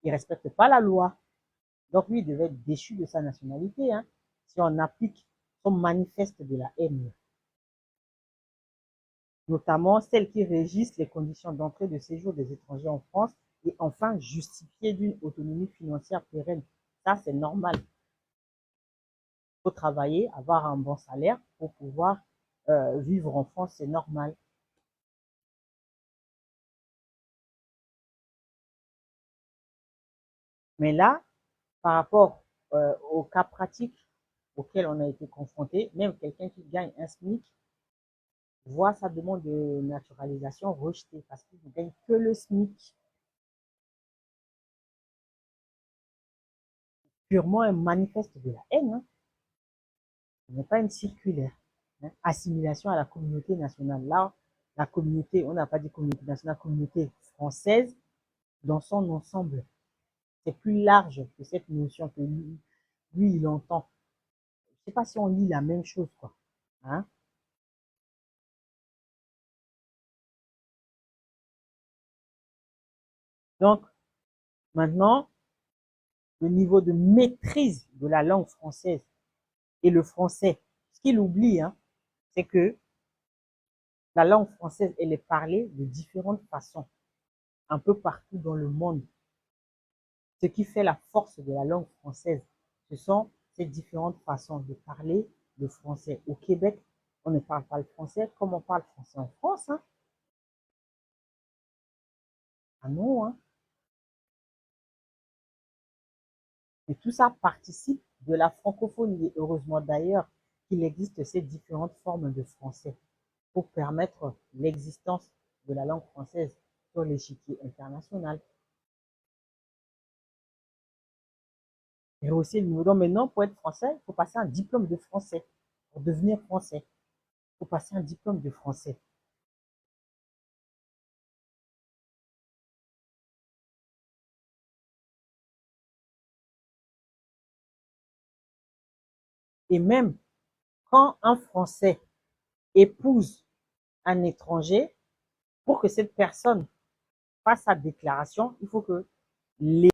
Il ne respecte pas la loi. Donc lui, il devait être déchu de sa nationalité, hein, si on applique son manifeste de la haine, notamment celles qui régissent les conditions d'entrée et de séjour des étrangers en France, et enfin justifier d'une autonomie financière pérenne. Ça, c'est normal. Il faut travailler, avoir un bon salaire pour pouvoir vivre en France, c'est normal. Mais là, par rapport au cas pratique auquel on a été confronté, même quelqu'un qui gagne un SMIC voit sa demande de naturalisation rejetée parce qu'il ne gagne que le SMIC. Purement un manifeste de la haine, hein. Ce n'est pas une circulaire, hein. Assimilation à la communauté nationale. Là, la communauté, on n'a pas dit communauté nationale, communauté française dans son ensemble. C'est plus large que cette notion que lui il entend. Je ne sais pas si on lit la même chose, quoi. Hein? Donc, maintenant, le niveau de maîtrise de la langue française et le français, ce qu'il oublie, hein, c'est que la langue française, elle est parlée de différentes façons, un peu partout dans le monde. Ce qui fait la force de la langue française, ce sont ces différentes façons de parler le français. Au Québec, on ne parle pas le français comme on parle français en France, hein. Ah non, hein. Et tout ça participe de la francophonie. Et heureusement d'ailleurs qu'il existe ces différentes formes de français pour permettre l'existence de la langue française sur l'échiquier international. Et aussi le niveau. Donc maintenant, pour être français, il faut passer un diplôme de français. Pour devenir français, il faut passer un diplôme de français. Et même quand un Français épouse un étranger, pour que cette personne fasse sa déclaration, il faut que